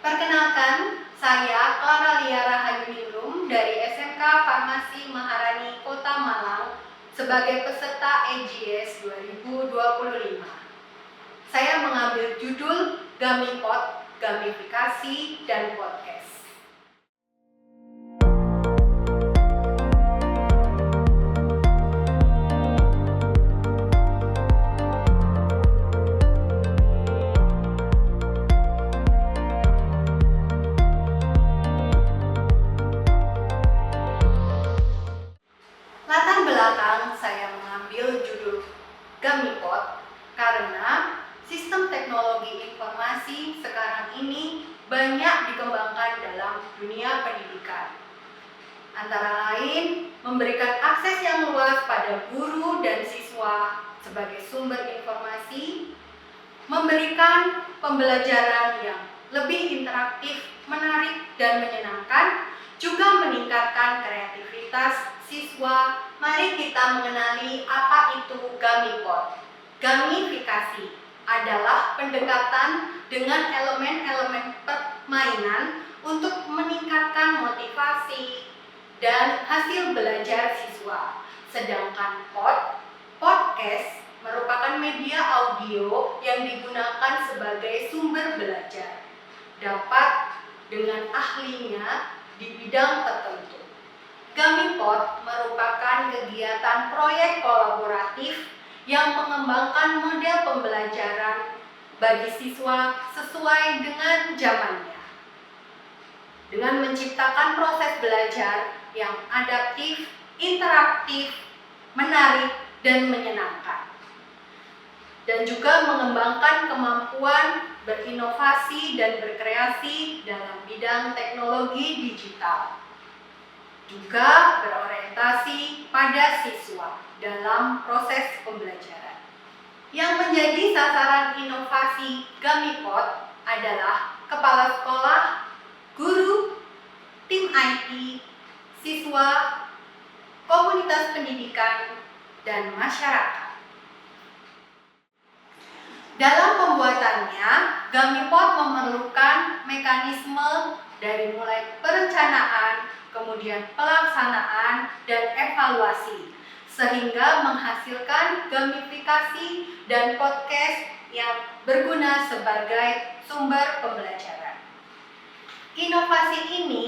Perkenalkan, saya Clara Lia Rahayuningrum dari SMK Farmasi Maharani Kota Malang sebagai peserta EGS 2025. Saya mengambil judul Gamipod, Gamifikasi, dan Podcast. Latar belakang saya mengambil judul Gamipod karena sistem teknologi informasi sekarang ini banyak dikembangkan dalam dunia pendidikan. Antara lain, memberikan akses yang luas pada guru dan siswa sebagai sumber informasi, memberikan pembelajaran yang lebih interaktif, menarik, dan menyenangkan, juga meningkatkan kreativitas siswa. Mari kita mengenali apa itu Gamipod. Gamifikasi adalah pendekatan dengan elemen-elemen permainan untuk meningkatkan motivasi dan hasil belajar siswa. Sedangkan podcast merupakan media audio yang digunakan sebagai sumber belajar, dapat dengan ahlinya di bidang tertentu. Gamipod merupakan kegiatan proyek kolaboratif yang mengembangkan model pembelajaran bagi siswa sesuai dengan zamannya, dengan menciptakan proses belajar yang adaptif, interaktif, menarik, dan menyenangkan, dan juga mengembangkan kemampuan berinovasi dan berkreasi dalam bidang teknologi digital, juga berorientasi pada siswa dalam proses pembelajaran. Yang menjadi sasaran inovasi Gamipod adalah kepala sekolah, guru, tim IT, siswa, komunitas pendidikan, dan masyarakat. Dalam pembuatannya, Gamipod memerlukan mekanisme dari mulai perencanaan, kemudian pelaksanaan, dan evaluasi, sehingga menghasilkan gamifikasi dan podcast yang berguna sebagai sumber pembelajaran. Inovasi ini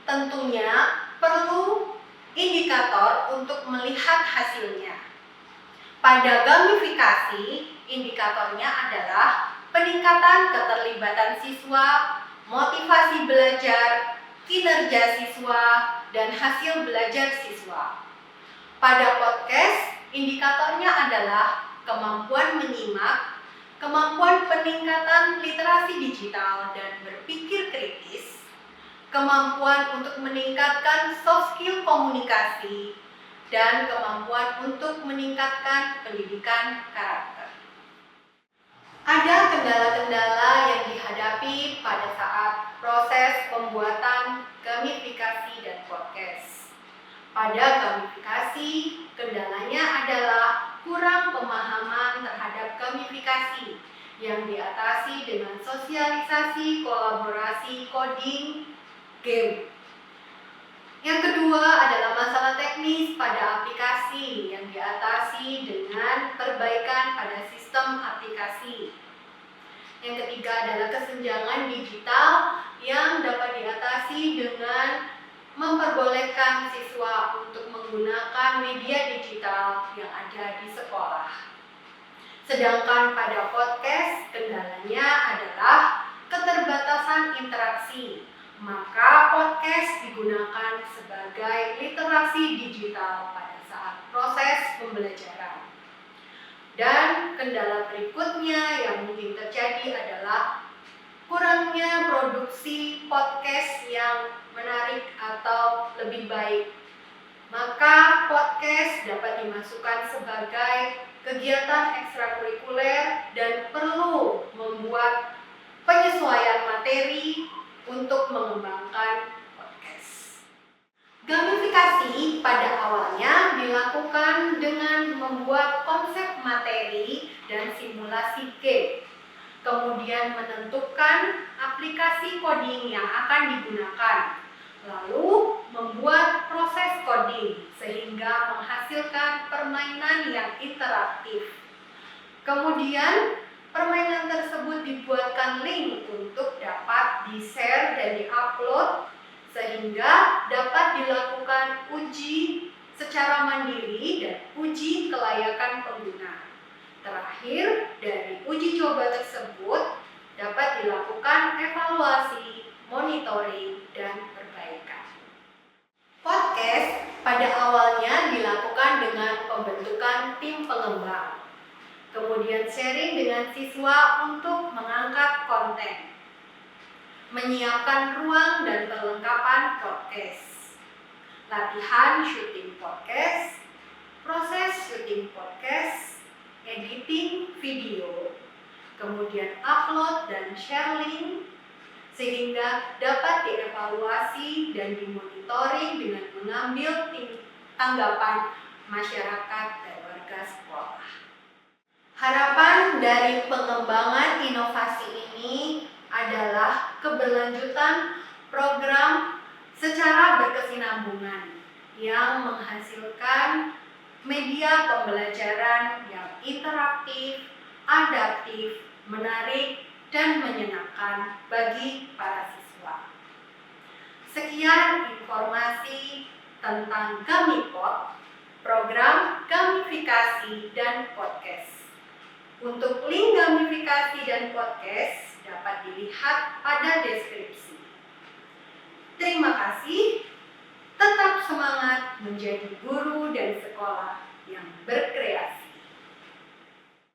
tentunya perlu indikator untuk melihat hasilnya. Pada gamifikasi, indikatornya adalah peningkatan keterlibatan siswa, motivasi belajar, kinerja siswa, dan hasil belajar siswa. Pada podcast, indikatornya adalah kemampuan menyimak, kemampuan peningkatan literasi digital dan berpikir kritis, kemampuan untuk meningkatkan soft skill komunikasi, dan kemampuan untuk meningkatkan pendidikan karakter. Ada kendala-kendala yang dihadapi pada saat proses pembuatan gamifikasi dan podcast. Pada gamifikasi, kendalanya adalah kurang pemahaman terhadap gamifikasi yang diatasi dengan sosialisasi, kolaborasi, coding, game. Yang kedua adalah masalah teknis pada aplikasi yang diatasi dengan perbaikan pada sistem aplikasi. Yang ketiga adalah kesenjangan digital yang dapat diatasi dengan memperbolehkan siswa untuk menggunakan media digital yang ada di sekolah. Sedangkan pada podcast, kendalanya adalah keterbatasan interaksi. Maka podcast digunakan sebagai literasi digital pada saat proses pembelajaran. Dan kendala berikutnya yang mungkin terjadi adalah kurangnya produksi podcast yang menarik atau lebih baik. Maka podcast dapat dimasukkan sebagai kegiatan ekstrakurikuler dan perlu membuat penyesuaian materi untuk mengembangkan podcast. Gamifikasi pada awalnya dilakukan dengan membuat konsep materi dan simulasi game, kemudian menentukan aplikasi aplikasi coding yang akan digunakan, lalu membuat proses coding sehingga menghasilkan permainan yang interaktif. Kemudian, permainan tersebut dibuatkan link untuk dapat di-share dan di-upload sehingga dapat dilakukan uji secara mandiri dan uji kelayakan pengguna. Terakhir, dari uji coba tersebut dapat dilakukan evaluasi, monitoring, dan perbaikan. Podcast pada awalnya dilakukan dengan pembentukan tim pengembang, kemudian sharing dengan siswa untuk mengangkat konten, menyiapkan ruang dan perlengkapan podcast, latihan syuting podcast, proses syuting podcast, editing video, kemudian upload dan share link, sehingga dapat dievaluasi dan dimonitoring dengan mengambil tanggapan masyarakat dan warga sekolah. Harapan dari pengembangan inovasi ini adalah keberlanjutan program secara berkesinambungan yang menghasilkan media pembelajaran yang interaktif, adaptif, menarik, dan menyenangkan bagi para siswa. Sekian informasi tentang GamiPod, program gamifikasi dan podcast. Untuk link gamifikasi dan podcast dapat dilihat pada deskripsi. Terima kasih. Tetap semangat menjadi guru dan sekolah yang berkreasi.